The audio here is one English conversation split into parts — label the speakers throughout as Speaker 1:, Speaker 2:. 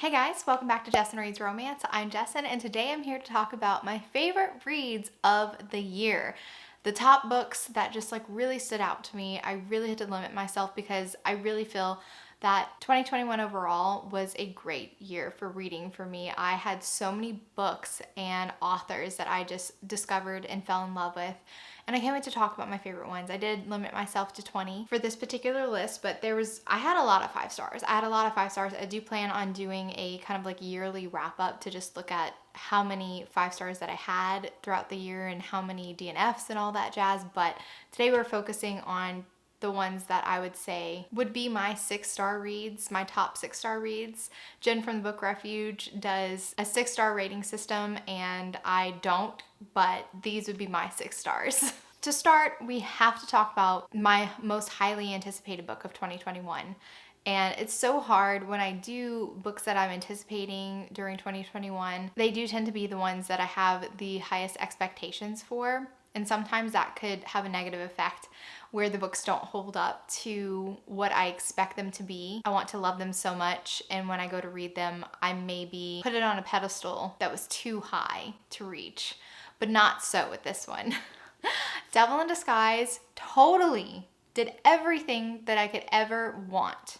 Speaker 1: Hey guys, welcome back to Jessin Reads Romance. I'm Jessin and today I'm here to talk about my favorite reads of the year. The top books that just really stood out to me. I really had to limit myself because I really feel that 2021 overall was a great year for reading for me. I had so many books and authors that I just discovered and fell in love with. And I can't wait to talk about my favorite ones. I did limit myself to 20 for this particular list, but I had a lot of 5 stars. I do plan on doing a kind of yearly wrap up to just look at how many 5 stars that I had throughout the year and how many DNFs and all that jazz. But today we're focusing on the ones that I would say would be my 6-star reads, my top 6-star reads. Jen from the Book Refuge does a 6-star rating system and I don't, but these would be my 6 stars. To start, we have to talk about my most highly anticipated book of 2021. And it's so hard when I do books that I'm anticipating during 2021. They do tend to be the ones that I have the highest expectations for. And sometimes that could have a negative effect where the books don't hold up to what I expect them to be. I want to love them so much, and when I go to read them, I maybe put it on a pedestal that was too high to reach, but not so with this one. Devil in Disguise totally did everything that I could ever want.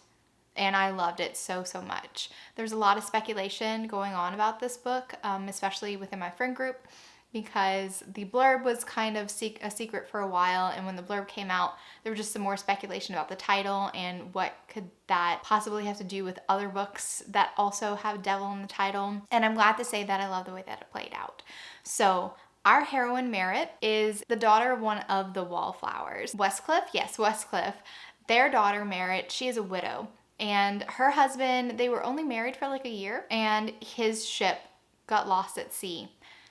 Speaker 1: And I loved it so much. There's a lot of speculation going on about this book, especially within my friend group, because the blurb was kind of a secret for a while, and when the blurb came out, there was just some more speculation about the title and what could that possibly have to do with other books that also have devil in the title. And I'm glad to say that I love the way that it played out. So our heroine Merritt is the daughter of one of the Wallflowers. Westcliff? Yes, Westcliff. Their daughter Merritt, she is a widow. And her husband, they were only married for a year, and his ship got lost at sea.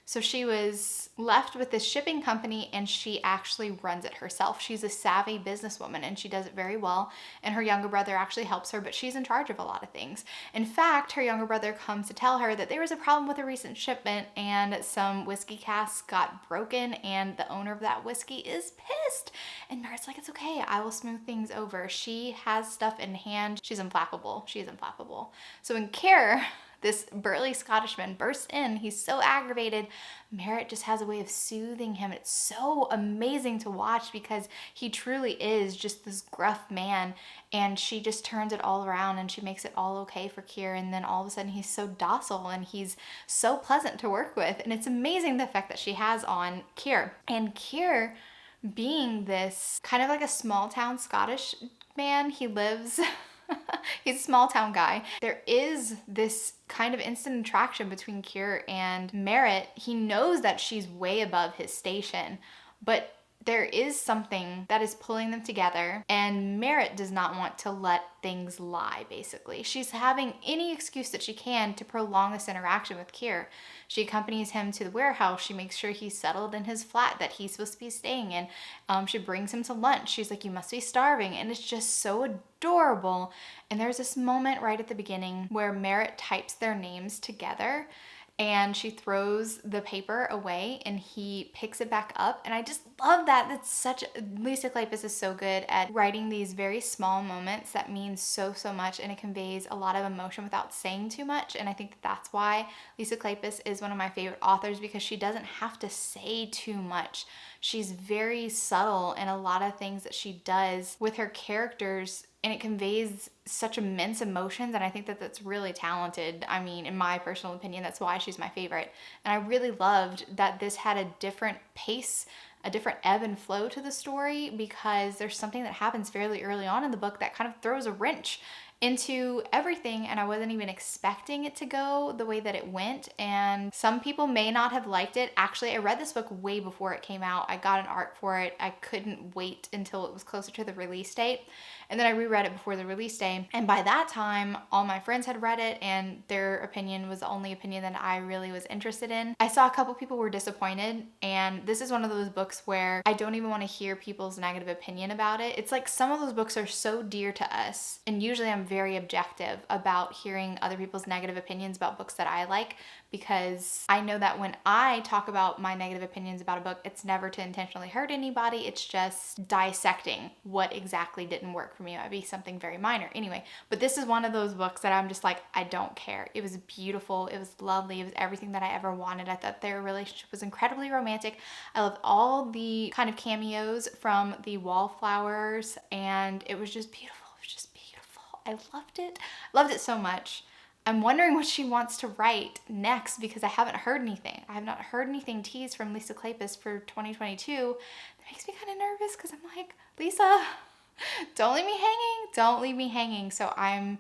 Speaker 1: So she was left with this shipping company and she actually runs it herself. She's a savvy businesswoman and she does it very well. And her younger brother actually helps her, but she's in charge of a lot of things. In fact, her younger brother comes to tell her that there was a problem with a recent shipment and some whiskey casks got broken and the owner of that whiskey is pissed. And Merritt's like, it's okay, I will smooth things over. She has stuff in hand. She's implacable. She is implacable. So when this burly Scottishman bursts in, he's so aggravated. Merritt just has a way of soothing him. It's so amazing to watch because he truly is just this gruff man, and she just turns it all around and she makes it all okay for Keir, and then all of a sudden he's so docile and he's so pleasant to work with, and it's amazing the effect that she has on Keir. And Keir, being this kind of a small town Scottish man, he lives... he's a small town guy. There is this kind of instant attraction between Keir and Merritt. He knows that she's way above his station, but there is something that is pulling them together, and Merritt does not want to let things lie, basically. She's having any excuse that she can to prolong this interaction with Keir. She accompanies him to the warehouse. She makes sure he's settled in his flat that he's supposed to be staying in. She brings him to lunch. She's like, you must be starving. And it's just so adorable. And there's this moment right at the beginning where Merritt types their names together, and she throws the paper away and he picks it back up. And I just love that. Lisa Kleypas is so good at writing these very small moments that mean so much, and it conveys a lot of emotion without saying too much. And I think that's why Lisa Kleypas is one of my favorite authors, because she doesn't have to say too much. She's very subtle in a lot of things that she does with her characters, and it conveys such immense emotions, and I think that that's really talented. I mean, in my personal opinion, that's why she's my favorite. And I really loved that this had a different pace, a different ebb and flow to the story, because there's something that happens fairly early on in the book that kind of throws a wrench into everything, and I wasn't even expecting it to go the way that it went, and some people may not have liked it. Actually, I read this book way before it came out. I got an ARC for it. I couldn't wait until it was closer to the release date, and then I reread it before the release day, and by that time all my friends had read it and their opinion was the only opinion that I really was interested in. I saw a couple people were disappointed, and this is one of those books where I don't even want to hear people's negative opinion about it. It's like some of those books are so dear to us, and usually I'm am very objective about hearing other people's negative opinions about books that I like, because I know that when I talk about my negative opinions about a book, it's never to intentionally hurt anybody. It's just dissecting what exactly didn't work for me. It might be something very minor. Anyway, but this is one of those books that I'm just like, I don't care. It was beautiful. It was lovely. It was everything that I ever wanted. I thought their relationship was incredibly romantic. I loved all the kind of cameos from the wallflowers, and it was just beautiful. It was just beautiful. I loved it. I loved it so much. I'm wondering what she wants to write next, because I haven't heard anything. I have not heard anything teased from Lisa Kleypas for 2022. That makes me kind of nervous, because I'm like, Lisa, don't leave me hanging. Don't leave me hanging. So I'm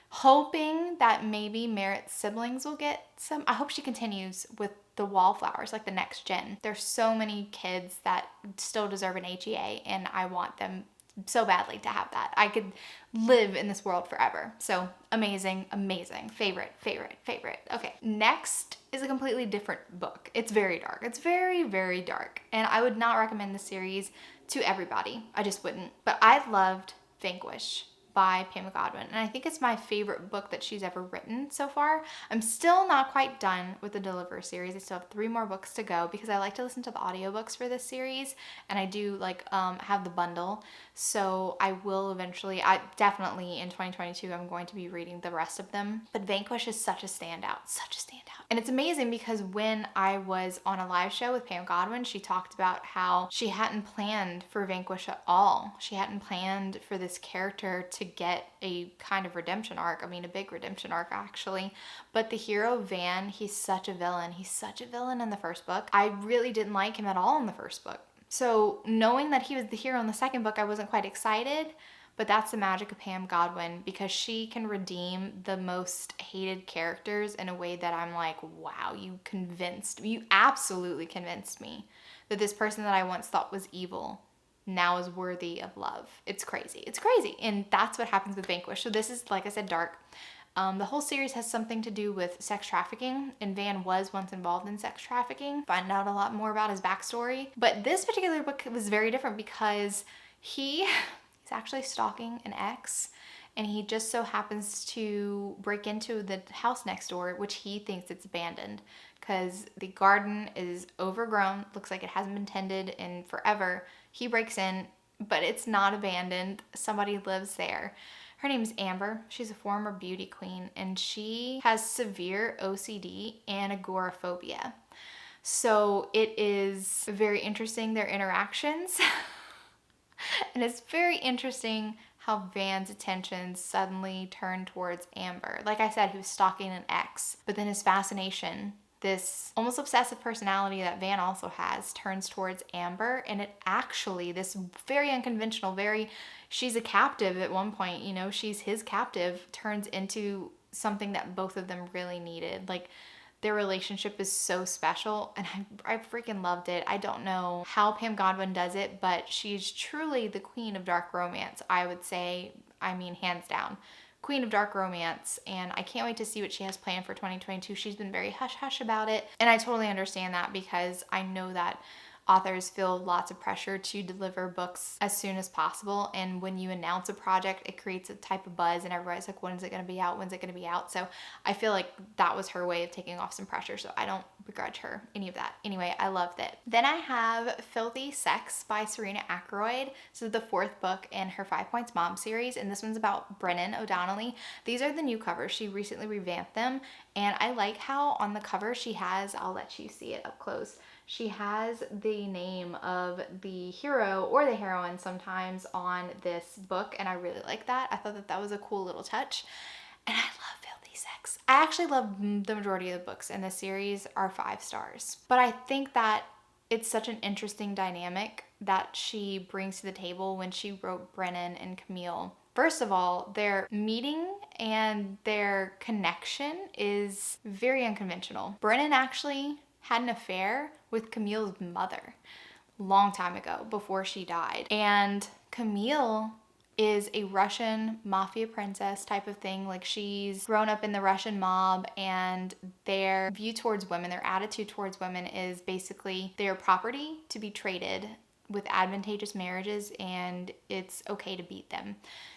Speaker 1: hoping that maybe Merritt's siblings will get some. I hope she continues with the wallflowers, like the next gen. There's so many kids that still deserve an HEA, and I want them so badly to have that. I could live in this world forever. So amazing, amazing. Favorite. Okay, next is a completely different book. It's very dark. It's very, very dark. And I would not recommend the series to everybody. I just wouldn't. But I loved Vanquish by Pamela Godwin, and I think it's my favorite book that she's ever written so far. I'm still not quite done with the Deliver series. I still have 3 more books to go, because I like to listen to the audiobooks for this series, and I do like have the bundle, so I will eventually, I definitely in 2022 I'm going to be reading the rest of them. But Vanquish is such a standout. And it's amazing, because when I was on a live show with Pam Godwin, she talked about how she hadn't planned for Vanquish at all. She hadn't planned for this character to get a kind of redemption arc. I mean, a big redemption arc, actually. But the hero, Van, he's such a villain. He's such a villain in the first book. I really didn't like him at all in the first book. So knowing that he was the hero in the second book, I wasn't quite excited. But that's the magic of Pam Godwin, because she can redeem the most hated characters in a way that I'm like, wow, you absolutely convinced me that this person that I once thought was evil now is worthy of love. It's crazy. It's crazy. And that's what happens with Vanquish. So this is, like I said, dark. The whole series has something to do with sex trafficking, and Van was once involved in sex trafficking. Find out a lot more about his backstory. But this particular book was very different, because he's actually stalking an ex, and he just so happens to break into the house next door, which he thinks it's abandoned, because the garden is overgrown. Looks like it hasn't been tended in forever. He breaks in, but it's not abandoned. Somebody lives there. Her name is Amber. She's a former beauty queen, and she has severe OCD and agoraphobia. So it is very interesting, their interactions. And it's very interesting how Van's attentions suddenly turn towards Amber. Like I said, he was stalking an ex, but then his fascination, this almost obsessive personality that Van also has, turns towards Amber. And it actually, this very unconventional, she's a captive at one point, she's his captive, turns into something that both of them really needed. Like, their relationship is so special, and I freaking loved it. I don't know how Pam Godwin does it, but she's truly the queen of dark romance, I would say. I mean, hands down. Queen of dark romance, and I can't wait to see what she has planned for 2022. She's been very hush-hush about it, and I totally understand that, because I know that authors feel lots of pressure to deliver books as soon as possible, and when you announce a project, it creates a type of buzz, and everybody's like, when's it going to be out? When's it going to be out? So I feel like that was her way of taking off some pressure, so I don't begrudge her any of that. Anyway, I loved it. Then I have Filthy Sex by Serena Akayd. This is the 4th book in her 5 Points Mom series, and this one's about Brennan O'Donnelly. These are the new covers. She recently revamped them, and I like how on the cover she has, I'll let you see it up close, she has the name of the hero or the heroine sometimes on this book, and I really like that. I thought that was a cool little touch, and I love Filthy Sex. I actually love the majority of the books in this series are 5 stars, but I think that it's such an interesting dynamic that she brings to the table when she wrote Brennan and Camille. First of all, their meeting and their connection is very unconventional. Brennan actually had an affair with Camille's mother long time ago, before she died. And Camille is a Russian mafia princess type of thing. Like, she's grown up in the Russian mob, and their view towards women, their attitude towards women is basically their property to be traded with advantageous marriages, and it's okay to beat them.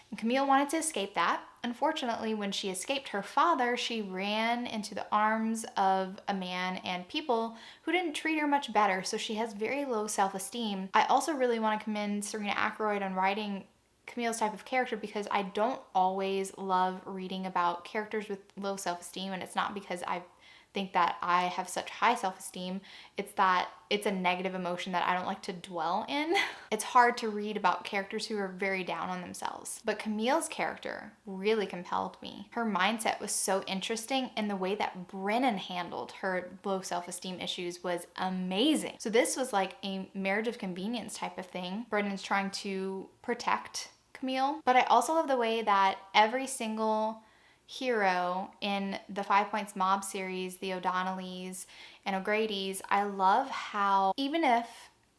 Speaker 1: And Camille wanted to escape that. Unfortunately, when she escaped her father, she ran into the arms of a man and people who didn't treat her much better, so she has very low self-esteem. I also really want to commend Serena Akayd on writing Camille's type of character, because I don't always love reading about characters with low self-esteem, and it's not because I think that I have such high self-esteem. It's that it's a negative emotion that I don't like to dwell in. It's hard to read about characters who are very down on themselves. But Camille's character really compelled me. Her mindset was so interesting, and the way that Brennan handled her low self-esteem issues was amazing. So this was like a marriage of convenience type of thing. Brennan's trying to protect Camille. But I also love the way that every single hero in the 5 Points Mob series, the O'Donnellys and O'Grady's, I love how even if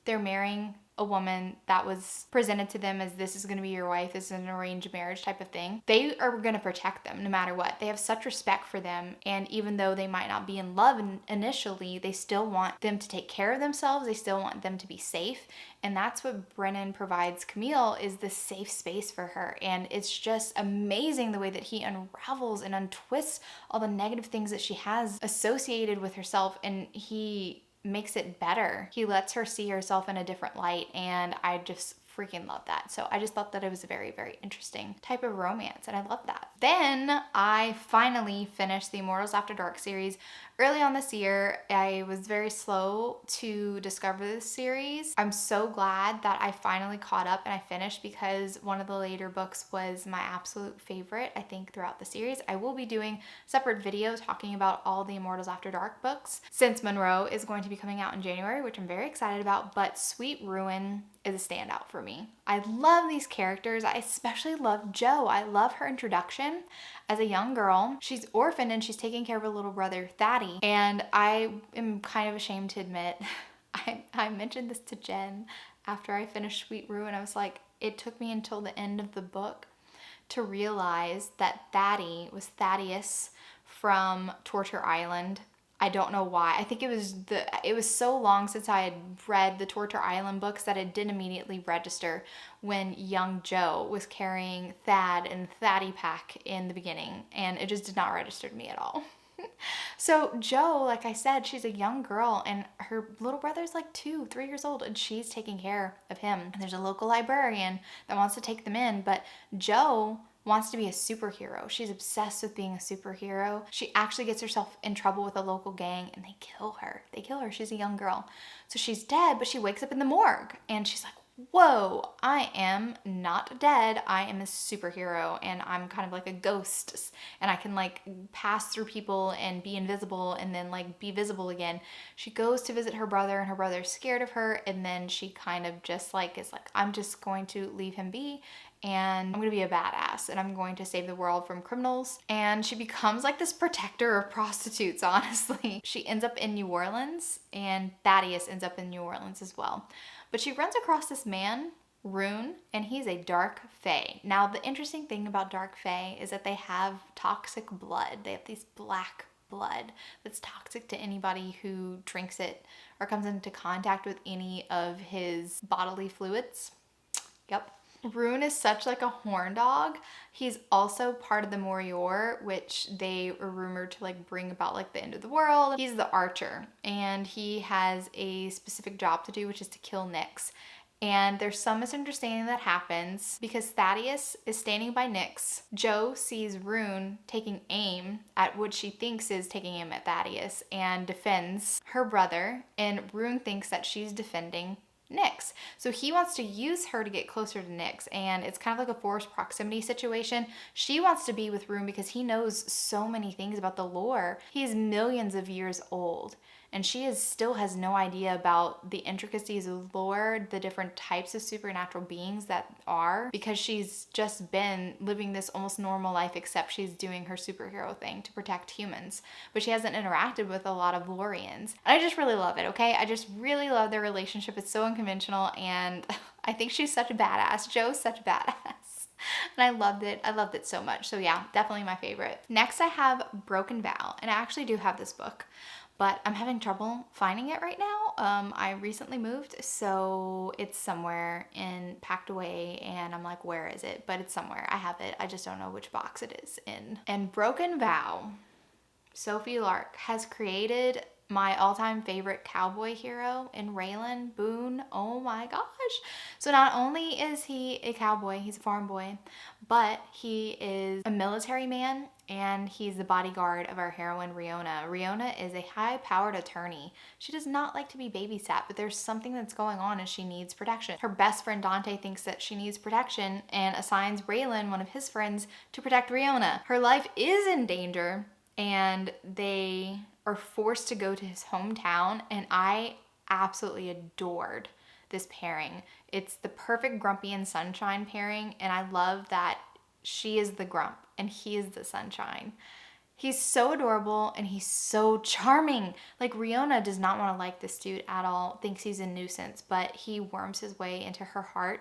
Speaker 1: they're marrying a woman that was presented to them as this is going to be your wife, this is an arranged marriage type of thing, they are going to protect them no matter what. They have such respect for them, and even though they might not be in love initially, they still want them to take care of themselves. They still want them to be safe, and that's what Brennan provides Camille, is this safe space for her. And it's just amazing the way that he unravels and untwists all the negative things that she has associated with herself, and he makes it better. He lets her see herself in a different light, and I just freaking love that. So I just thought that it was a very, very interesting type of romance, and I love that. Then I finally finished the Immortals After Dark series. Early on this year, I was very slow to discover this series. I'm so glad that I finally caught up and I finished, because one of the later books was my absolute favorite, I think, throughout the series. I will be doing a separate video talking about all the Immortals After Dark books, since Monroe is going to be coming out in January, which I'm very excited about, but Sweet Ruin is a standout for me. I love these characters. I especially love Jo. I love her introduction as a young girl. She's orphaned and she's taking care of her little brother, Thaddy. And I am kind of ashamed to admit, I mentioned this to Jen after I finished Sweet Ruin. I was like, it took me until the end of the book to realize that Thaddy was Thaddeus from Torture Island. I don't know why. I think it was so long since I had read the Torture Island books that it didn't immediately register when young Jo was carrying Thad and Thaddy Pack in the beginning, and it just did not register to me at all. So Jo, like I said, she's a young girl, and her little brother's like 2-3 years old, and she's taking care of him. And there's a local librarian that wants to take them in, but Jo wants to be a superhero. She's obsessed with being a superhero. She actually gets herself in trouble with a local gang, and they kill her. She's a young girl. So she's dead, but she wakes up in the morgue, and she's like, whoa, I am not dead. I am a superhero, and I'm kind of like a ghost, and I can like pass through people and be invisible and then like be visible again. She goes to visit her brother, and her brother's scared of her, and then she kind of just like is like, I'm just going to leave him be, and I'm gonna be a badass, and I'm going to save the world from criminals. And she becomes like this protector of prostitutes, honestly. She ends up in New Orleans, and Thaddeus ends up in New Orleans as well. But she runs across this man, Rune, and he's a dark fae. Now, the interesting thing about dark fae is that they have toxic blood. They have these black blood that's toxic to anybody who drinks it or comes into contact with any of his bodily fluids. Yep. Rune is such like a horn dog. He's also part of the Morior, which they are rumored to like bring about like the end of the world. He's the archer, and he has a specific job to do, which is to kill Nyx. And there's some misunderstanding that happens because Thaddeus is standing by Nyx. Jo sees Rune taking aim at what she thinks is taking aim at Thaddeus and defends her brother, and Rune thinks that she's defending Nyx. So he wants to use her to get closer to Nyx, and it's kind of like a forced proximity situation. She wants to be with Rune because he knows so many things about the lore. He's millions of years old, and she still has no idea about the intricacies of lore, the different types of supernatural beings that are, because she's just been living this almost normal life, except she's doing her superhero thing to protect humans. But she hasn't interacted with a lot of Lorians. And I just really love it, okay? I just really love their relationship. It's so unconventional, and I think she's such a badass. Jo's such a badass. And I loved it. I loved it so much. So yeah, definitely my favorite. Next I have Broken Vow, and I actually do have this book. but I'm having trouble finding it right now. I recently moved, so it's somewhere packed away, and I'm like, where is it? But it's somewhere. I have it. I just don't know which box it is in. And Broken Vow, Sophie Lark has created my all-time favorite cowboy hero in Raylan Boone. Oh my gosh. So not only is he a cowboy, he's a farm boy, but he is a military man, and he's the bodyguard of our heroine, Riona. Riona is a high-powered attorney. She does not like to be babysat, but there's something that's going on and she needs protection. Her best friend Dante thinks that she needs protection and assigns Raylan, one of his friends, to protect Riona. Her life is in danger, and they are forced to go to his hometown, and I absolutely adored this pairing. It's the perfect Grumpy and Sunshine pairing, and I love that she is the grump and he is the sunshine. He's so adorable and he's so charming. Like, Riona does not want to like this dude at all, thinks he's a nuisance, but he worms his way into her heart.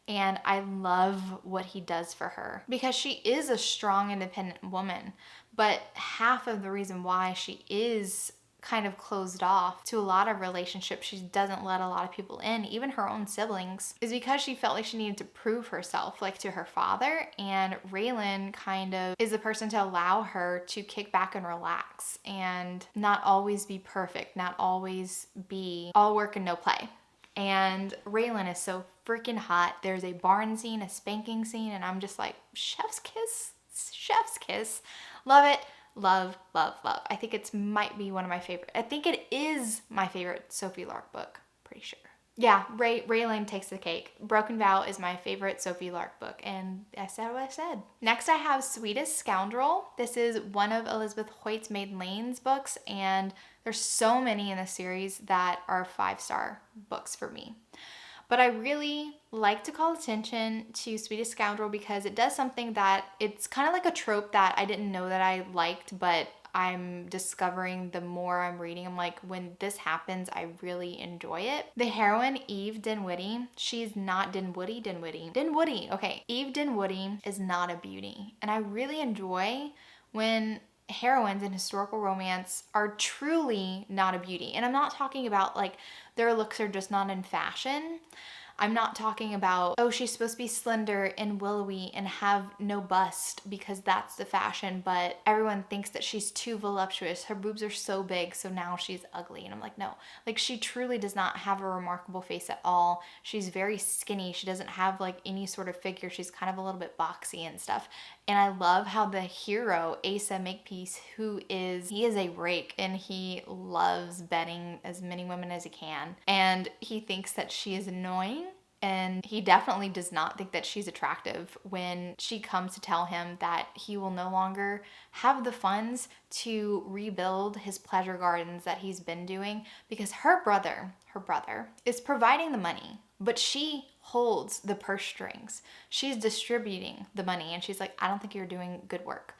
Speaker 1: And I love what he does for her because she is a strong, independent woman. But half of the reason why she is kind of closed off to a lot of relationships, she doesn't let a lot of people in, even her own siblings, is because she felt like she needed to prove herself, like to her father. And Raylan kind of is the person to allow her to kick back and relax and not always be perfect, not always be all work and no play. And Raylan is so freaking hot. There's a barn scene, a spanking scene, and I'm just like, chef's kiss, chef's kiss. Love it. Love, love, love. I think it might be one of my favorite. I think it is my favorite Sophie Lark book. Pretty sure. Yeah, Raylan takes the cake. Broken Vow is my favorite Sophie Lark book, and I said what I said. Next, I have Sweetest, Scoundrel. This is one of Elizabeth Hoyt's Maiden Lane's books, and there's so many in the series that are 5-star books for me. But I really like to call attention to Sweetest Scoundrel because it does something that it's kind of like a trope that I didn't know that I liked, but I'm discovering the more I'm reading. I'm like, when this happens, I really enjoy it. The heroine, Eve Dinwiddie, she's not Dinwiddie. Okay, Eve Dinwiddie is not a beauty. And I really enjoy when heroines in historical romance are truly not a beauty. And I'm not talking about like their looks are just not in fashion. I'm not talking about, oh, she's supposed to be slender and willowy and have no bust because that's the fashion, but everyone thinks that she's too voluptuous. Her boobs are so big, so now she's ugly. And I'm like, no, like she truly does not have a remarkable face at all. She's very skinny. She doesn't have like any sort of figure. She's kind of a little bit boxy and stuff. And I love how the hero, Asa Makepeace, he is a rake and he loves betting as many women as he can. And he thinks that she is annoying. And he definitely does not think that she's attractive when she comes to tell him that he will no longer have the funds to rebuild his pleasure gardens that he's been doing because her brother is providing the money, but she holds the purse strings. She's distributing the money and she's like, I don't think you're doing good work.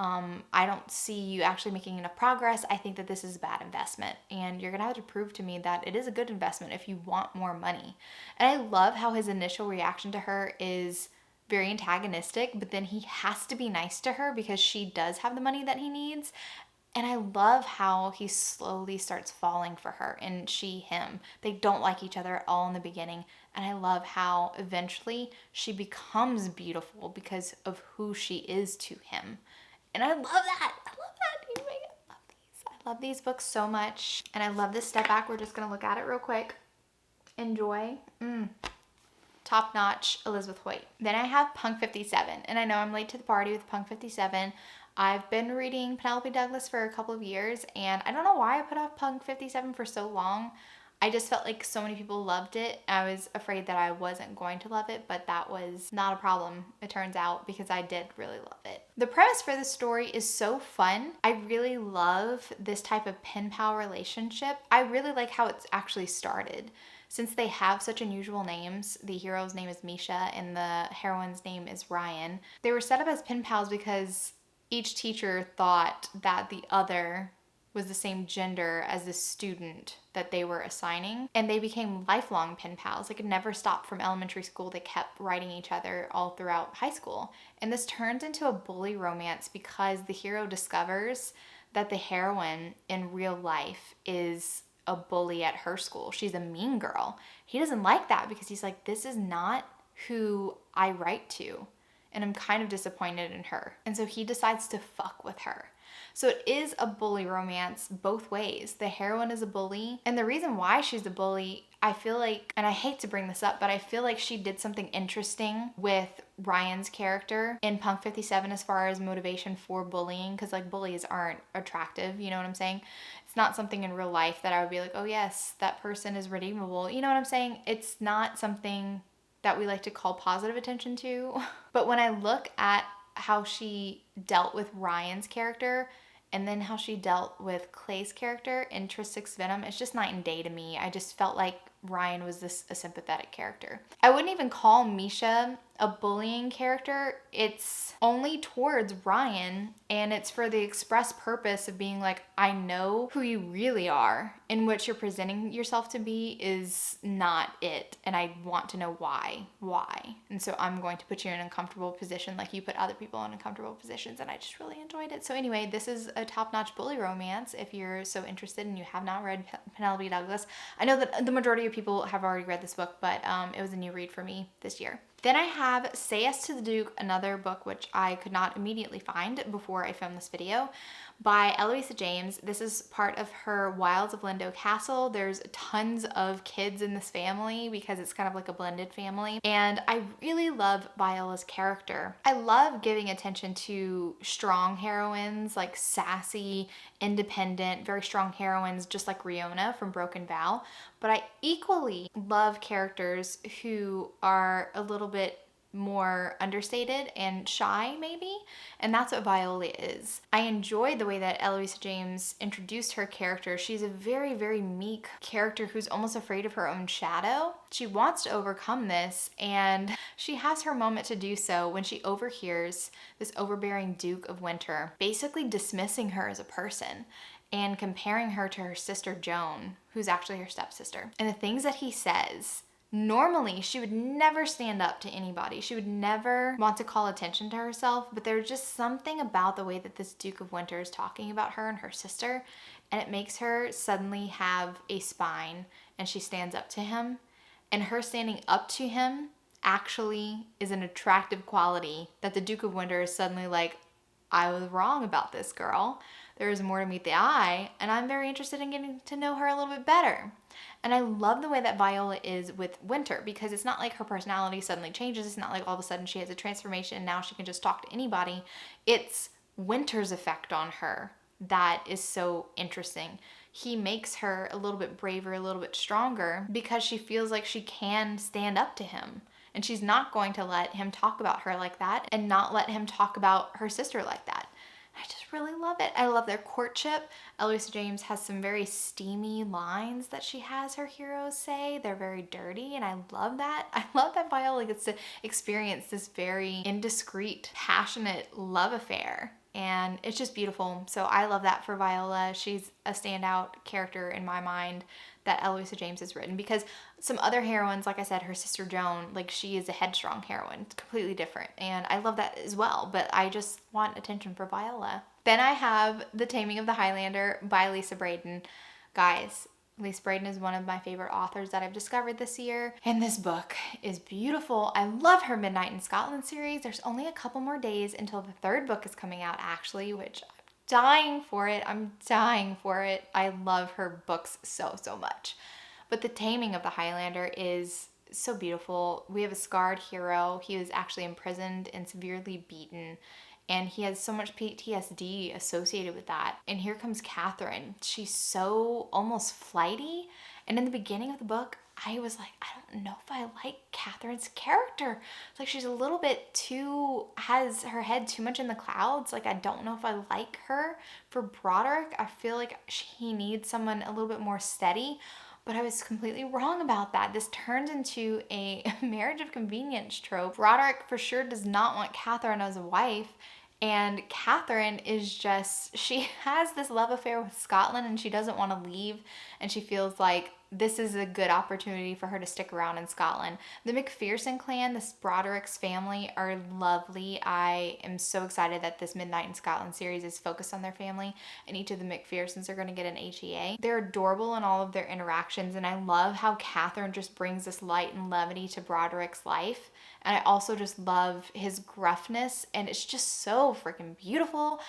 Speaker 1: I don't see you actually making enough progress. I think that this is a bad investment and you're gonna have to prove to me that it is a good investment if you want more money. And I love how his initial reaction to her is very antagonistic, but then he has to be nice to her because she does have the money that he needs. And I love how he slowly starts falling for her and she him. They don't like each other at all in the beginning. And I love how eventually she becomes beautiful because of who she is to him. And I love that. I love these books so much. And I love this step back. We're just going to look at it real quick. Enjoy. Top notch Elizabeth Hoyt. Then I have Punk 57. And I know I'm late to the party with Punk 57. I've been reading Penelope Douglas for a couple of years. And I don't know why I put off Punk 57 for so long. I just felt like so many people loved it. I was afraid that I wasn't going to love it, but that was not a problem, it turns out, because I did really love it. The premise for this story is so fun. I really love this type of pen pal relationship. I really like how it's actually started. Since they have such unusual names, the hero's name is Misha and the heroine's name is Ryan, they were set up as pen pals because each teacher thought that the other was the same gender as the student that they were assigning. And they became lifelong pen pals. Like it never stopped from elementary school. They kept writing each other all throughout high school. And this turns into a bully romance because the hero discovers that the heroine in real life is a bully at her school. She's a mean girl. He doesn't like that because he's like, this is not who I write to. And I'm kind of disappointed in her. And so he decides to fuck with her. So it is a bully romance both ways. The heroine is a bully. And the reason why she's a bully, I feel like, and I hate to bring this up, but I feel like she did something interesting with Ryan's character in Punk 57 as far as motivation for bullying. Because like bullies aren't attractive, you know what I'm saying? It's not something in real life that I would be like, oh yes, that person is redeemable. You know what I'm saying? It's not something that we like to call positive attention to. But when I look at how she dealt with Ryan's character and then how she dealt with Clay's character in Tristix Venom, it's just night and day to me. I just felt like Ryan was a sympathetic character. I wouldn't even call Misha a bullying character. It's only towards Ryan, and it's for the express purpose of being like, I know who you really are, and what you're presenting yourself to be is not it, and I want to know why. And so I'm going to put you in an uncomfortable position like you put other people in uncomfortable positions, and I just really enjoyed it. So anyway, this is a top-notch bully romance if you're so interested and you have not read Penelope Douglas. I know that the majority of people have already read this book, but it was a new read for me this year. Then I have Say Yes to the Duke, another book which I could not immediately find before I filmed this video, by Eloisa James. This is part of her Wilds of Lindo Castle. There's tons of kids in this family because it's kind of like a blended family. And I really love Viola's character. I love giving attention to strong heroines, like sassy, independent, very strong heroines, just like Riona from Broken Vow. But I equally love characters who are a little bit more understated and shy maybe, and that's what Viola is. I enjoyed the way that Eloisa James introduced her character. She's a very, very meek character who's almost afraid of her own shadow. She wants to overcome this, and she has her moment to do so when she overhears this overbearing Duke of Winter basically dismissing her as a person and comparing her to her sister Joan, who's actually her stepsister. And the things that he says, normally she would never stand up to anybody. She would never want to call attention to herself, but there's just something about the way that this Duke of Winter is talking about her and her sister, and it makes her suddenly have a spine, and she stands up to him. And her standing up to him actually is an attractive quality that the Duke of Winter is suddenly like, I was wrong about this girl. There is more to meet the eye, and I'm very interested in getting to know her a little bit better. And I love the way that Viola is with Winter, because it's not like her personality suddenly changes. It's not like all of a sudden she has a transformation and now she can just talk to anybody. It's Winter's effect on her that is so interesting. He makes her a little bit braver, a little bit stronger, because she feels like she can stand up to him. And she's not going to let him talk about her like that and not let him talk about her sister like that. I just really love it. I love their courtship. Eloisa James has some very steamy lines that she has her heroes say. They're very dirty, and I love that. I love that Viola gets to experience this very indiscreet, passionate love affair. And it's just beautiful. So I love that for Viola. She's a standout character in my mind that Eloisa James has written, because some other heroines, like I said, her sister Joan, like she is a headstrong heroine. It's completely different. And I love that as well, but I just want attention for Viola. Then I have The Taming of the Highlander by Lisa Braden. Guys, Lisa Braden is one of my favorite authors that I've discovered this year, and this book is beautiful. I love her Midnight in Scotland series. There's only a couple more days until the third book is coming out, actually, which I'm dying for it. I'm dying for it. I love her books so, so much. But The Taming of the Highlander is so beautiful. We have a scarred hero. He was actually imprisoned and severely beaten, and he has so much PTSD associated with that. And here comes Catherine. She's so almost flighty. And in the beginning of the book, I was like, I don't know if I like Catherine's character. It's like she's a little bit too, has her head too much in the clouds. Like, I don't know if I like her. For Broderick, I feel like he needs someone a little bit more steady. But I was completely wrong about that. This turns into a marriage of convenience trope. Broderick for sure does not want Catherine as a wife. And Catherine is just, she has this love affair with Scotland, and she doesn't want to leave. And she feels like this is a good opportunity for her to stick around in Scotland. The McPherson clan, this Broderick's family, are lovely. I am so excited that this Midnight in Scotland series is focused on their family, and each of the McPhersons are going to get an HEA. They're adorable in all of their interactions, and I love how Catherine just brings this light and levity to Broderick's life. And I also just love his gruffness, and it's just so freaking beautiful.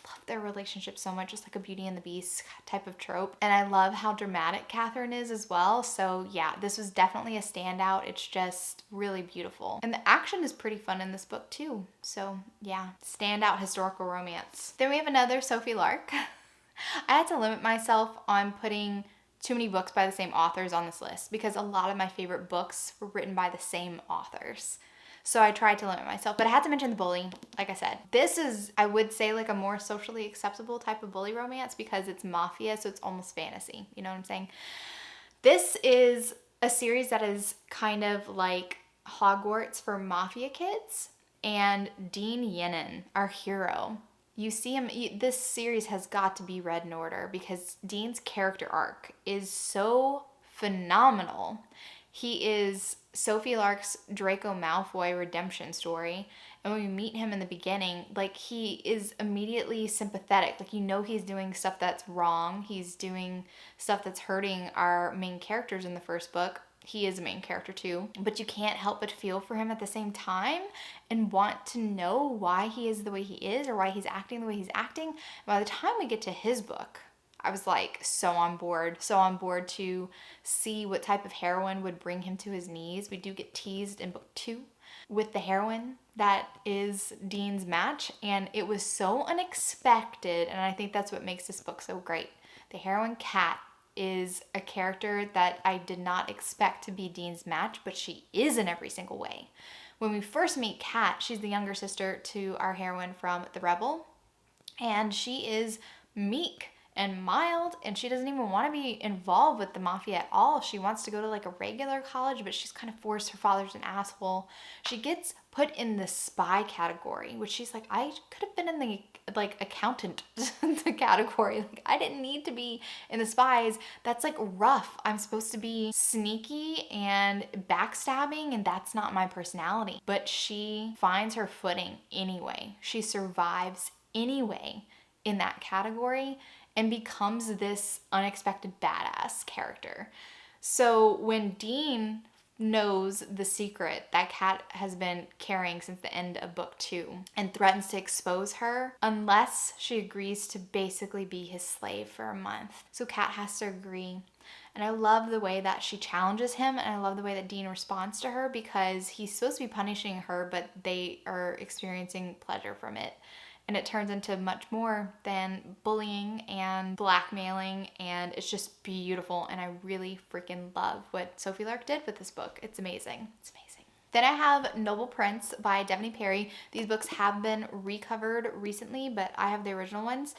Speaker 1: I love their relationship so much. It's like a Beauty and the Beast type of trope. And I love how dramatic Catherine is as well. So yeah, this was definitely a standout. It's just really beautiful. And the action is pretty fun in this book too. So yeah, standout historical romance. Then we have another Sophie Lark. I had to limit myself on putting too many books by the same authors on this list because a lot of my favorite books were written by the same authors. So I tried to limit myself, but I had to mention The Bully, like I said. This is, I would say, like a more socially acceptable type of bully romance because it's mafia, so it's almost fantasy. You know what I'm saying? This is a series that is kind of like Hogwarts for mafia kids. And Dean Yenin, our hero, you see him, this series has got to be read in order because Dean's character arc is so phenomenal. He is Sophie Lark's Draco Malfoy redemption story. And when we meet him in the beginning, like, he is immediately sympathetic. Like, you know he's doing stuff that's wrong. He's doing stuff that's hurting our main characters in the first book. He is a main character too, but you can't help but feel for him at the same time and want to know why he is the way he is or why he's acting the way he's acting. By the time we get to his book, I was like so on board to see what type of heroine would bring him to his knees. We do get teased in book 2 with the heroine that is Dean's match, and it was so unexpected, and I think that's what makes this book so great. The heroine, Kat, is a character that I did not expect to be Dean's match, but she is in every single way. When we first meet Kat, she's the younger sister to our heroine from The Rebel, and she is meek and mild, and she doesn't even want to be involved with the mafia at all. She wants to go to like a regular college, but she's kind of forced. Her father's an asshole. She gets put in the spy category, which she's like, I could have been in the like accountant the category. Like, I didn't need to be in the spies. That's like rough. I'm supposed to be sneaky and backstabbing, and that's not my personality. But she finds her footing anyway. She survives anyway in that category and becomes this unexpected badass character. So when Dean knows the secret that Kat has been carrying since the end of book 2 and threatens to expose her unless she agrees to basically be his slave for a month. So Kat has to agree. And I love the way that she challenges him, and I love the way that Dean responds to her because he's supposed to be punishing her, but they are experiencing pleasure from it. And it turns into much more than bullying and blackmailing, and it's just beautiful. And I really freaking love what Sophie Lark did with this book. It's amazing. It's amazing. Then I have Noble Prince by Devney Perry. These books have been recovered recently, but I have the original ones.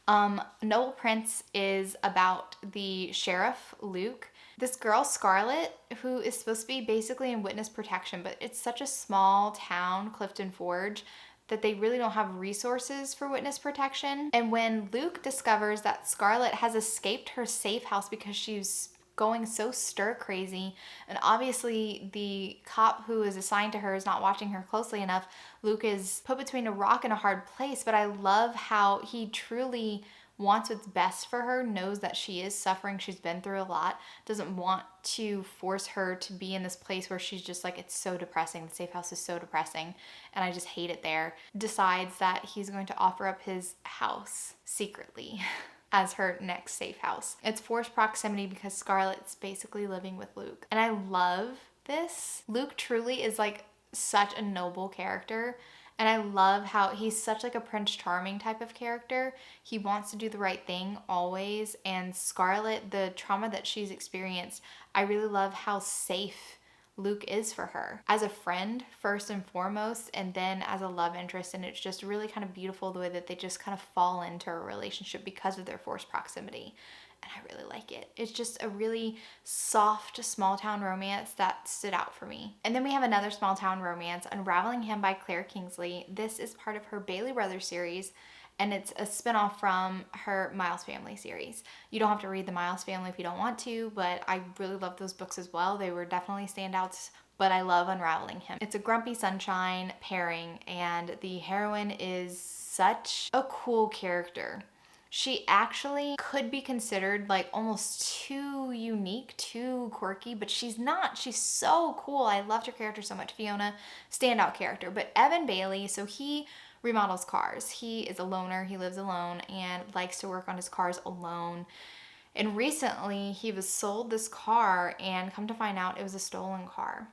Speaker 1: Noble Prince is about the sheriff, Luke. This girl, Scarlett, who is supposed to be basically in witness protection, but it's such a small town, Clifton Forge, that they really don't have resources for witness protection. And when Luke discovers that Scarlett has escaped her safe house because she's going so stir crazy, and obviously the cop who is assigned to her is not watching her closely enough, Luke is put between a rock and a hard place. But I love how he truly wants what's best for her, knows that she is suffering, she's been through a lot, doesn't want to force her to be in this place where she's just like, it's so depressing, the safe house is so depressing, and I just hate it there. Decides that he's going to offer up his house secretly as her next safe house. It's forced proximity because Scarlett's basically living with Luke. And I love this. Luke truly is like such a noble character. And I love how he's such like a Prince Charming type of character. He wants to do the right thing always. And Scarlett, the trauma that she's experienced, I really love how safe Luke is for her. As a friend, first and foremost, and then as a love interest. And it's just really kind of beautiful the way that they just kind of fall into a relationship because of their forced proximity. And I really like it. It's just a really soft, small town romance that stood out for me. And then we have another small town romance, Unraveling Him by Claire Kingsley. This is part of her Bailey Brothers series, and it's a spinoff from her Miles Family series. You don't have to read the Miles Family if you don't want to, but I really love those books as well. They were definitely standouts, but I love Unraveling him. It's a grumpy sunshine pairing, and the heroine is such a cool character. She actually could be considered like almost too unique, too quirky, but she's not. She's so cool. I loved her character so much. Fiona, standout character. But Evan Bailey, so he remodels cars. He is a loner. He lives alone and likes to work on his cars alone. And recently he was sold this car, and come to find out it was a stolen car.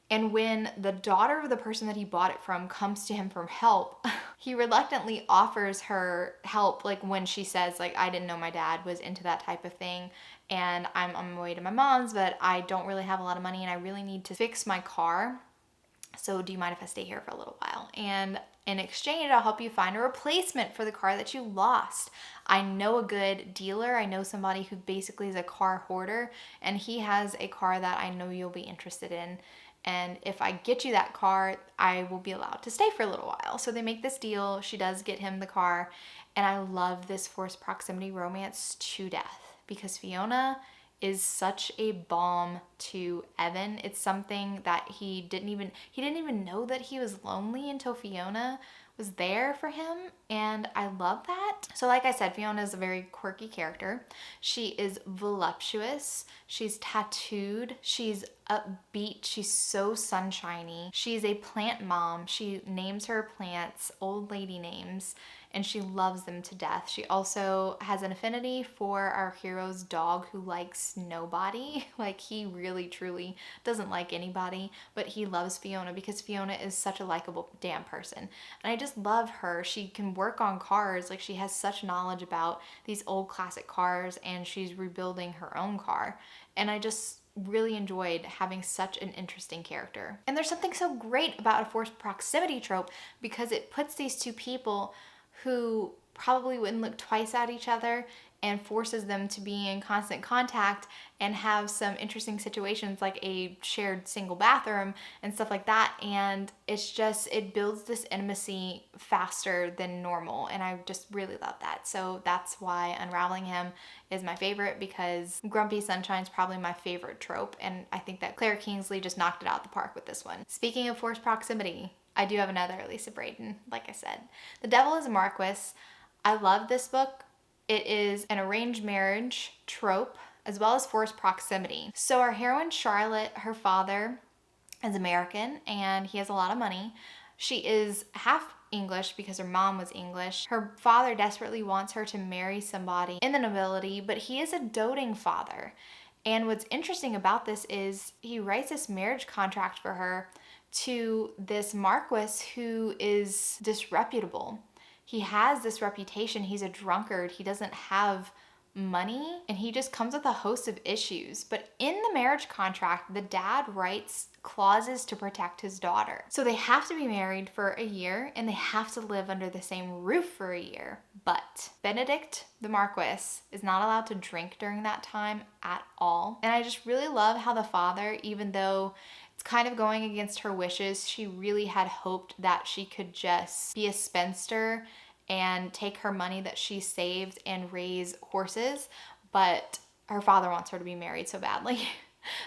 Speaker 1: And when the daughter of the person that he bought it from comes to him for help, he reluctantly offers her help, like when she says, like, I didn't know my dad was into that type of thing, and I'm on my way to my mom's, but I don't really have a lot of money and I really need to fix my car. So do you mind if I stay here for a little while? And in exchange, I'll help you find a replacement for the car that you lost. I know a good dealer. I know somebody who basically is a car hoarder, and he has a car that I know you'll be interested in. And if I get you that car, I will be allowed to stay for a little while. So they make this deal. She does get him the car. And I love this forced proximity romance to death because Fiona is such a balm to Evan. It's something that he didn't even know that he was lonely until Fiona was there for him, and I love that. So like I said, Fiona is a very quirky character. She is voluptuous, she's tattooed, she's upbeat, she's so sunshiny. She's a plant mom. She names her plants old lady names, and she loves them to death. She also has an affinity for our hero's dog, who likes nobody. Like, he really truly doesn't like anybody, but he loves Fiona because Fiona is such a likable damn person. And I just love her. She can work on cars. Like, she has such knowledge about these old classic cars, and she's rebuilding her own car. And I just really enjoyed having such an interesting character. And there's something so great about a forced proximity trope because it puts these two people who probably wouldn't look twice at each other and forces them to be in constant contact and have some interesting situations like a shared single bathroom and stuff like that. And it builds this intimacy faster than normal. And I just really love that. So that's why Unraveling him is my favorite, because Grumpy Sunshine is probably my favorite trope. And I think that Claire Kingsley just knocked it out the park with this one. Speaking of forced proximity, I do have another Lisa Braden, like I said. The Devil is a Marquis. I love this book. It is an arranged marriage trope as well as forced proximity. So our heroine Charlotte, her father is American and he has a lot of money. She is half English because her mom was English. Her father desperately wants her to marry somebody in the nobility, but he is a doting father. And what's interesting about this is he writes this marriage contract for her to this marquis who is disreputable. He has this reputation. He's a drunkard. He doesn't have money, and he just comes with a host of issues. But in the marriage contract, the dad writes clauses to protect his daughter. So they have to be married for a year, and they have to live under the same roof for a year. But Benedict, the marquis, is not allowed to drink during that time at all. And I just really love how the father, even though it's kind of going against her wishes, she really had hoped that she could just be a spinster and take her money that she saved and raise horses, but her father wants her to be married so badly.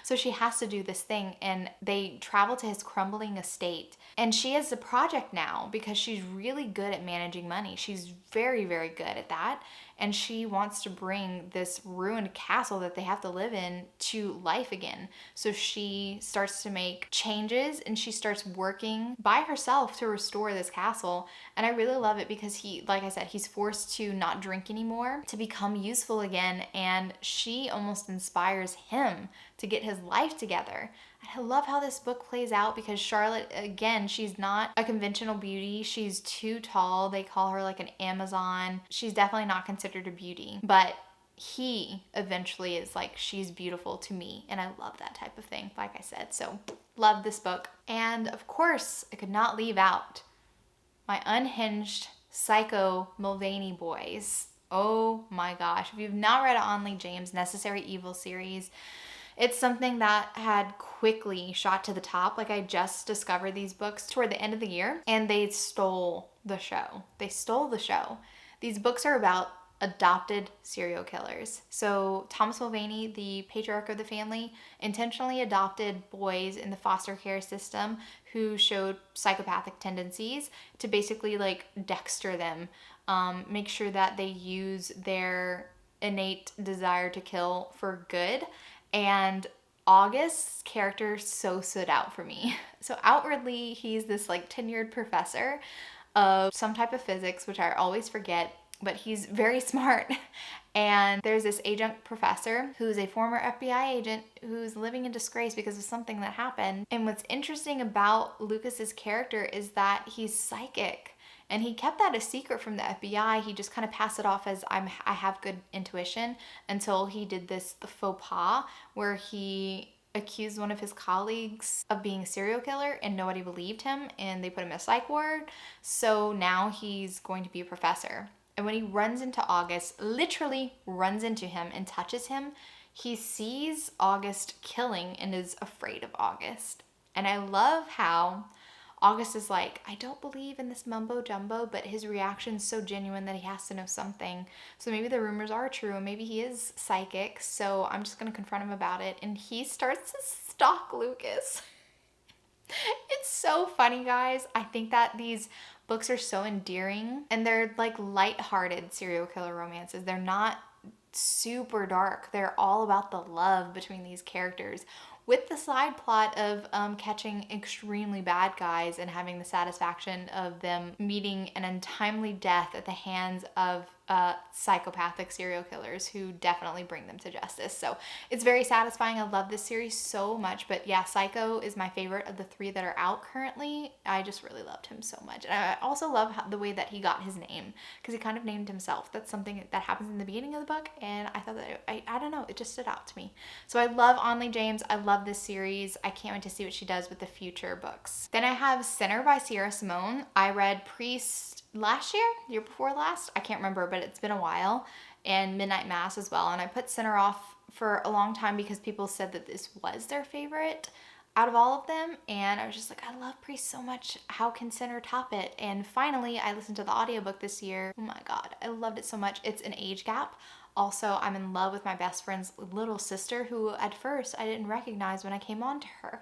Speaker 1: So she has to do this thing, and they travel to his crumbling estate. And she has a project now because she's really good at managing money. She's very, very good at that. And she wants to bring this ruined castle that they have to live in to life again. So she starts to make changes, and she starts working by herself to restore this castle. And I really love it because like I said, he's forced to not drink anymore to become useful again. And she almost inspires him to get his life together. I love how this book plays out because Charlotte, again, she's not a conventional beauty. She's too tall. They call her like an Amazon. She's definitely not considered a beauty, but he eventually is like, she's beautiful to me. And I love that type of thing, like I said. So love this book. And of course, I could not leave out my unhinged psycho Mulvaney boys. Oh my gosh. If you've not read Onley James' Necessary Evil series, It's something that had quickly shot to the top. Like I just discovered these books toward the end of the year and they stole the show. They stole the show. These books are about adopted serial killers. So Thomas Mulvaney, the patriarch of the family, intentionally adopted boys in the foster care system who showed psychopathic tendencies to basically like Dexter them, make sure that they use their innate desire to kill for good. And August's character so stood out for me. So outwardly, he's this like tenured professor of some type of physics, which I always forget, but he's very smart. And there's this adjunct professor who's a former FBI agent who's living in disgrace because of something that happened. And what's interesting about Lucas's character is that he's psychic. And he kept that a secret from the FBI. He just kind of passed it off as I have good intuition until he did this faux pas where he accused one of his colleagues of being a serial killer and nobody believed him and they put him in a psych ward. So now he's going to be a professor. And when he runs into August, literally runs into him and touches him, he sees August killing and is afraid of August. And I love how August is like, I don't believe in this mumbo jumbo, but his reaction's so genuine that he has to know something. So maybe the rumors are true and maybe he is psychic. So I'm just going to confront him about it. And he starts to stalk Lucas. It's so funny, guys. I think that these books are so endearing and they're like light-hearted serial killer romances. They're not super dark. They're all about the love between these characters with the side plot of catching extremely bad guys and having the satisfaction of them meeting an untimely death at the hands of psychopathic serial killers who definitely bring them to justice. So it's very satisfying. I love this series so much. But yeah, Psycho is my favorite of the 3 that are out currently. I just really loved him so much. And I also love the way that he got his name because he kind of named himself. That's something that happens in the beginning of the book. And I thought that, I don't know, it just stood out to me. So I love Onley James. I love this series. I can't wait to see what she does with the future books. Then I have Sinner by Sierra Simone. I read Priest last year before last, I can't remember, but it's been a while, and Midnight Mass as well. And I put Sinner off for a long time because people said that this was their favorite out of all of them, and I was just like, I love Priest so much, how can Sinner top it? And finally I listened to the audiobook this year. Oh my god, I loved it so much. It's an age gap. Also, I'm in love with my best friend's little sister, who at first I didn't recognize when I came on to her.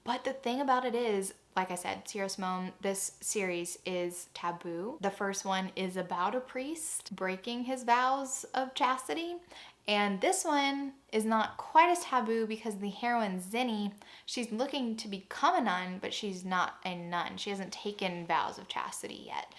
Speaker 1: But the thing about it is, like I said, Sierra Simone, this series is taboo. The first one is about a priest breaking his vows of chastity. And this one is not quite as taboo because the heroine, Zinni, she's looking to become a nun, but she's not a nun. She hasn't taken vows of chastity yet.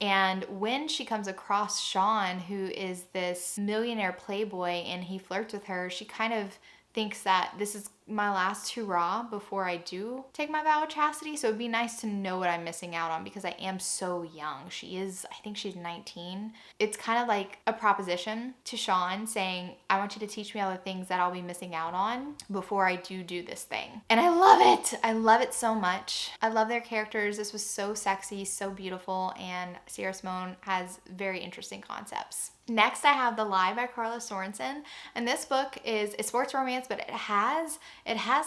Speaker 1: And when she comes across Sean, who is this millionaire playboy, and he flirts with her, she kind of thinks that this is my last hurrah before I do take my vow of chastity. So it'd be nice to know what I'm missing out on because I am so young. I think she's 19. It's kind of like a proposition to Sean saying, I want you to teach me all the things that I'll be missing out on before I do this thing. And I love it. I love it so much. I love their characters. This was so sexy, so beautiful, and Sierra Simone has very interesting concepts. Next, I have The Lie by Carlos Sorensen, and this book is a sports romance, but it has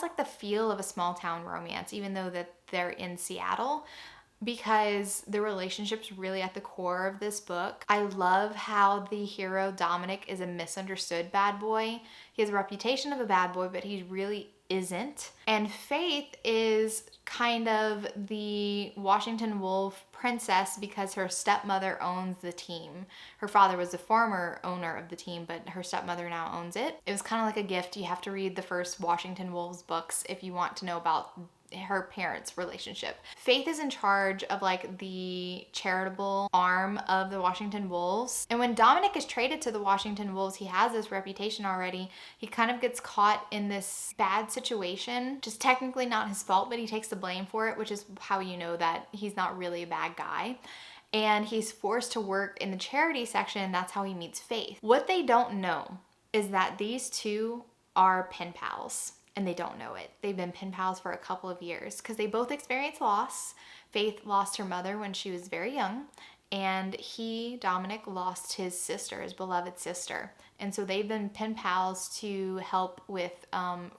Speaker 1: like the feel of a small town romance, even though that they're in Seattle, because the relationship's really at the core of this book. I love how the hero, Dominic, is a misunderstood bad boy. He has a reputation of a bad boy, but he really isn't. And Faith is kind of the Washington Wolf princess because her stepmother owns the team. Her father was the former owner of the team, but her stepmother now owns it. It was kind of like a gift. You have to read the first Washington Wolves books if you want to know about her parents' relationship. Faith is in charge of like the charitable arm of the Washington Wolves. And when Dominic is traded to the Washington Wolves, he has this reputation already. He kind of gets caught in this bad situation, just technically not his fault, but he takes the blame for it, which is how you know that he's not really a bad guy. And he's forced to work in the charity section. That's how he meets Faith. What they don't know is that these two are pen pals. And they don't know it. They've been pen pals for a couple of years because they both experienced loss. Faith lost her mother when she was very young, and Dominic, lost his sister, his beloved sister. And so they've been pen pals to help with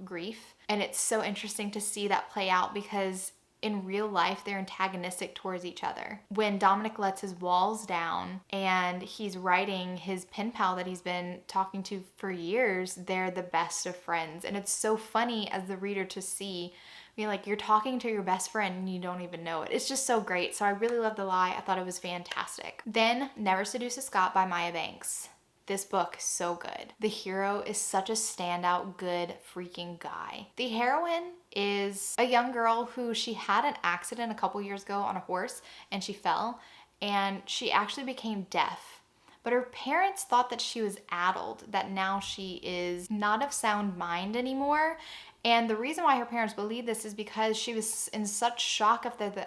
Speaker 1: grief. And it's so interesting to see that play out because in real life, they're antagonistic towards each other. When Dominic lets his walls down and he's writing his pen pal that he's been talking to for years, they're the best of friends. And it's so funny as the reader to see, you're talking to your best friend and you don't even know it. It's just so great. So I really love The Lie. I thought it was fantastic. Then Never Seduce a Scot by Maya Banks. This book is so good. The hero is such a standout good freaking guy. The heroine is a young girl who she had an accident a couple years ago on a horse and she fell and she actually became deaf. But her parents thought that she was addled, that now she is not of sound mind anymore. And the reason why her parents believe this is because she was in such shock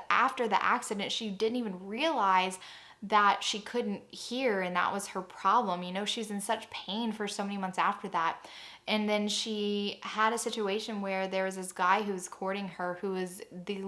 Speaker 1: after the accident, she didn't even realize that she couldn't hear, and that was her problem. She was in such pain for so many months after that. And then she had a situation where there was this guy who was courting her who was the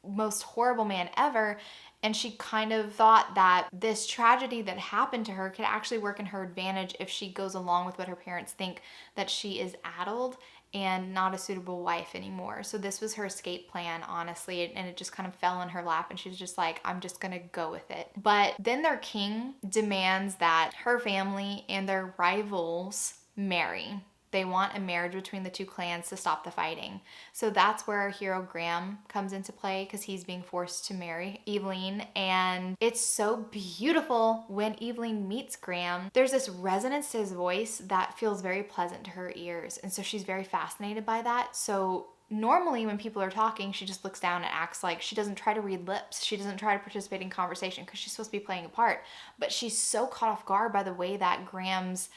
Speaker 1: most horrible man ever. And she kind of thought that this tragedy that happened to her could actually work in her advantage if she goes along with what her parents think, that she is addled and not a suitable wife anymore. So this was her escape plan, honestly, and it just kind of fell in her lap and she was just like, I'm just gonna go with it. But then their king demands that her family and their rivals marry. They want a marriage between the two clans to stop the fighting. So that's where our hero Graham comes into play because he's being forced to marry Evelyn. And it's so beautiful when Evelyn meets Graham. There's this resonance to his voice that feels very pleasant to her ears. And so she's very fascinated by that. So normally when people are talking, she just looks down and acts like she doesn't try to read lips. She doesn't try to participate in conversation because she's supposed to be playing a part. But she's so caught off guard by the way that Graham's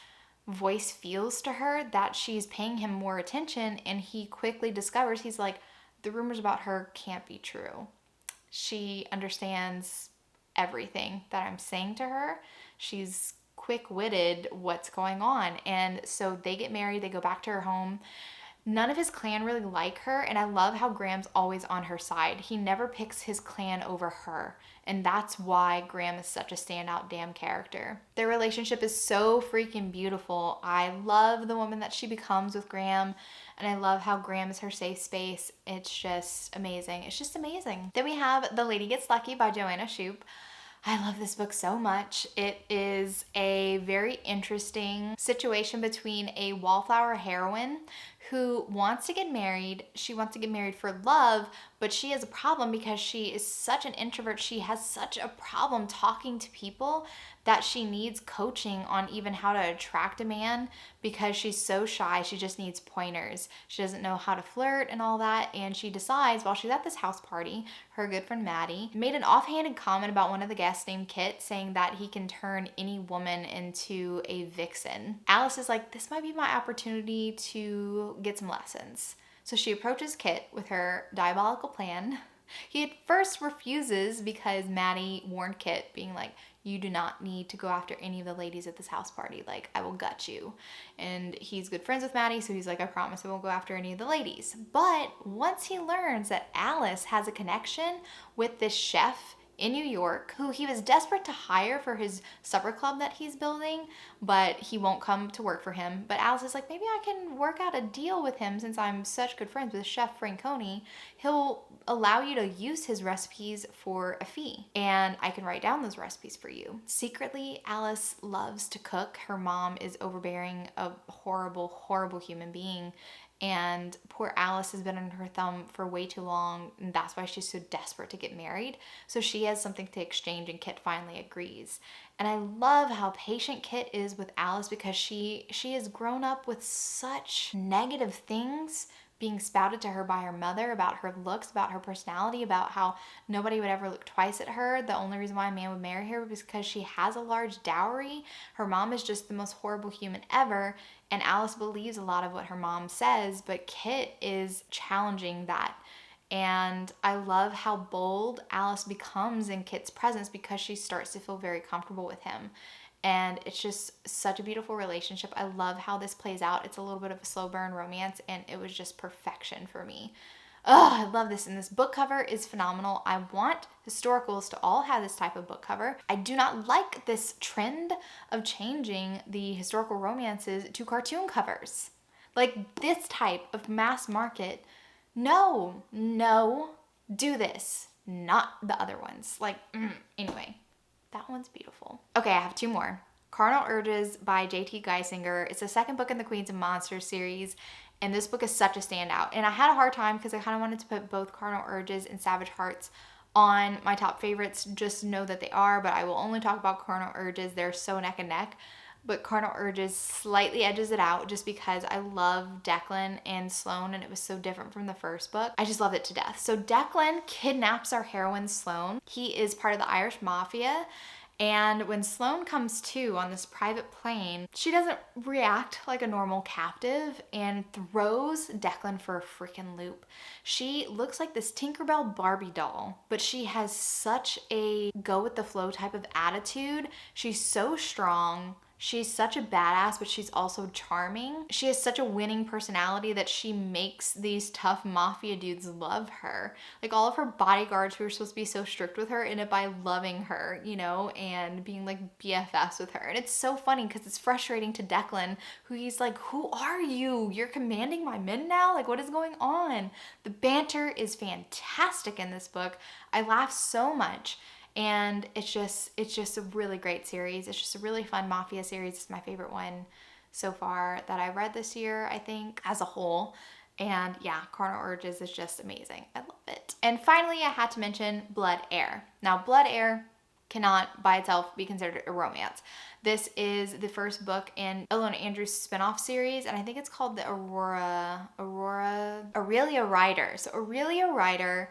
Speaker 1: voice feels to her that she's paying him more attention, and he quickly discovers, he's like, the rumors about her can't be true. She understands everything that I'm saying to her. She's quick-witted what's going on. And so they get married, they go back to her home. None of his clan really like her, and I love how Graham's always on her side. He never picks his clan over her, and that's why Graham is such a standout damn character. Their relationship is so freaking beautiful. I love the woman that she becomes with Graham, and I love how Graham is her safe space. It's just amazing. It's just amazing. Then we have The Lady Gets Lucky by Joanna Shoup. I love this book so much. It is a very interesting situation between a wallflower heroine who wants to get married. She wants to get married for love, but she has a problem because she is such an introvert. She has such a problem talking to people that she needs coaching on even how to attract a man because she's so shy. She just needs pointers. She doesn't know how to flirt and all that. And she decides while she's at this house party, her good friend Maddie made an offhanded comment about one of the guests named Kit, saying that he can turn any woman into a vixen. Alice is like, this might be my opportunity to get some lessons. So she approaches Kit with her diabolical plan. He at first refuses because Maddie warned Kit, being like, you do not need to go after any of the ladies at this house party. Like, I will gut you. And he's good friends with Maddie, so he's like, I promise I won't go after any of the ladies. But once he learns that Alice has a connection with this chef in New York, who he was desperate to hire for his supper club that he's building, but he won't come to work for him. But Alice is like, maybe I can work out a deal with him since I'm such good friends with Chef Franconi. He'll allow you to use his recipes for a fee, and I can write down those recipes for you. Secretly, Alice loves to cook. Her mom is overbearing, a horrible, horrible human being. And poor Alice has been under her thumb for way too long, and that's why she's so desperate to get married. So she has something to exchange, and Kit finally agrees. And I love how patient Kit is with Alice because she has grown up with such negative things being spouted to her by her mother about her looks, about her personality, about how nobody would ever look twice at her. The only reason why a man would marry her was because she has a large dowry. Her mom is just the most horrible human ever, and Alice believes a lot of what her mom says, but Kit is challenging that. And I love how bold Alice becomes in Kit's presence because she starts to feel very comfortable with him. And it's just such a beautiful relationship. I love how this plays out. It's a little bit of a slow burn romance, and it was just perfection for me. Oh, I love this. And this book cover is phenomenal. I want historicals to all have this type of book cover. I do not like this trend of changing the historical romances to cartoon covers. Like this type of mass market. No, do this, not the other ones. Anyway, that one's beautiful. Okay, I have two more. Carnal Urges by J.T. Geisinger. It's the second book in the Queens of Monsters series, and this book is such a standout. And I had a hard time because I kind of wanted to put both Carnal Urges and Savage Hearts on my top favorites, just to know that they are, but I will only talk about Carnal Urges. They're so neck and neck. But Carnal Urges slightly edges it out just because I love Declan and Sloane, and it was so different from the first book. I just love it to death. So Declan kidnaps our heroine Sloane. He is part of the Irish Mafia. And when Sloane comes to on this private plane, she doesn't react like a normal captive and throws Declan for a freaking loop. She looks like this Tinkerbell Barbie doll, but she has such a go with the flow type of attitude. She's so strong. She's such a badass, but she's also charming. She has such a winning personality that she makes these tough mafia dudes love her. Like all of her bodyguards who are supposed to be so strict with her, end up by loving her, and being like BFFs with her. And it's so funny because it's frustrating to Declan, who he's like, who are you? You're commanding my men now? Like, what is going on? The banter is fantastic in this book. I laugh so much. And it's just a really great series. It's just a really fun mafia series. It's my favorite one so far that I read this year, I think, as a whole. And yeah, Carnal Urges is just amazing. I love it. And finally, I had to mention Blood Heir. Now, Blood Heir cannot by itself be considered a romance. This is the first book in Ilona Andrews' spinoff series, and I think it's called the Aurelia Rider. So Aurelia Rider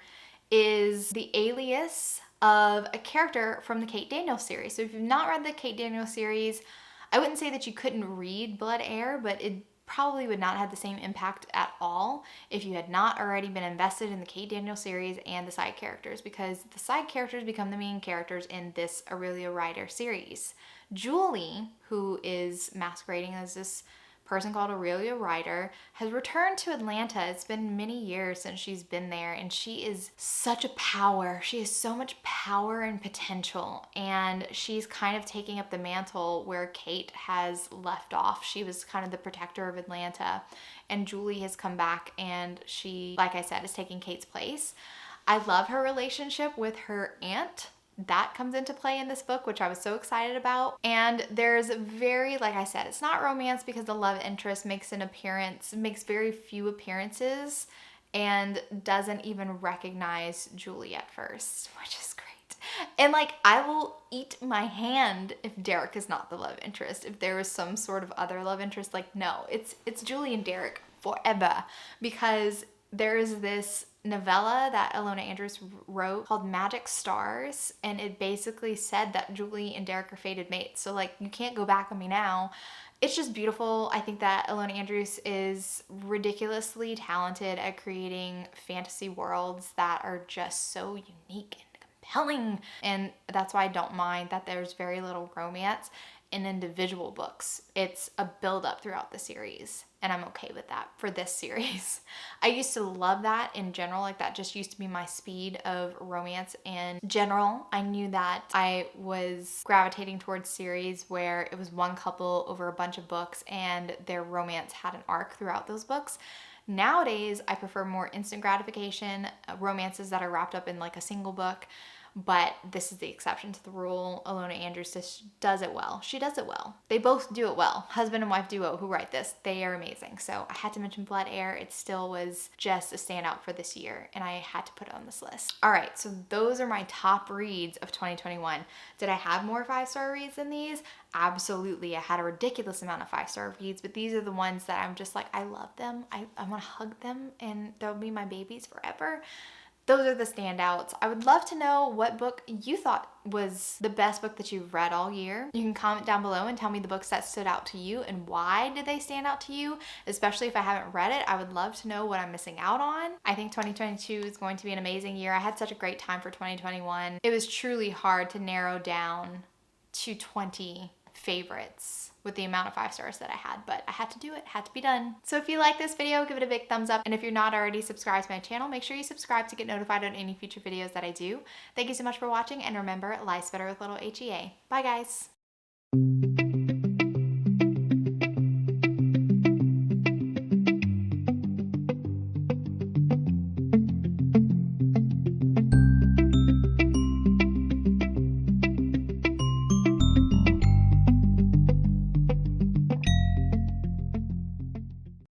Speaker 1: is the alias of a character from the Kate Daniels series. So if you've not read the Kate Daniels series, I wouldn't say that you couldn't read Blood Heir, but it probably would not have the same impact at all if you had not already been invested in the Kate Daniels series and the side characters, because the side characters become the main characters in this Aurelia Rider series. Julie, who is masquerading as this person called Aurelia Rider, has returned to Atlanta. It's been many years since she's been there, and she is such a power. She has so much power and potential, and she's kind of taking up the mantle where Kate has left off. She was kind of the protector of Atlanta, and Julie has come back, and she, like I said, is taking Kate's place. I love her relationship with her aunt. That comes into play in this book, which I was so excited about. And there's like I said, it's not romance because the love interest makes very few appearances and doesn't even recognize Julie at first, which is great. And I will eat my hand if Derek is not the love interest. If there was some sort of other love interest, no, it's Julie and Derek forever, because there is this novella that Ilona Andrews wrote called Magic Stars, and it basically said that Julie and Derek are fated mates. So you can't go back on me now. It's just beautiful. I think that Ilona Andrews is ridiculously talented at creating fantasy worlds that are just so unique and compelling. And that's why I don't mind that there's very little romance in individual books. It's a build-up throughout the series, and I'm okay with that for this series. I used to love that in general. That just used to be my speed of romance in general. I knew that I was gravitating towards series where it was one couple over a bunch of books and their romance had an arc throughout those books. Nowadays, I prefer more instant gratification, romances that are wrapped up in a single book. But this is the exception to the rule. Ilona Andrews just does it well. She does it well. They both do it well. Husband and wife duo who write this, they are amazing. So I had to mention Blood Heir. It still was just a standout for this year, and I had to put it on this list. All right, so those are my top reads of 2021. Did I have more 5-star reads than these? Absolutely. I had a ridiculous amount of 5-star reads, but these are the ones that I'm just I love them. I want to hug them, and they'll be my babies forever. Those are the standouts. I would love to know what book you thought was the best book that you've read all year. You can comment down below and tell me the books that stood out to you and why did they stand out to you, especially if I haven't read it. I would love to know what I'm missing out on. I think 2022 is going to be an amazing year. I had such a great time for 2021. It was truly hard to narrow down to 20 favorites with the amount of 5 stars that I had, but I had to do it, had to be done. So if you like this video, give it a big thumbs up. And if you're not already subscribed to my channel, make sure you subscribe to get notified on any future videos that I do. Thank you so much for watching, and remember, life's better with little HEA. Bye guys.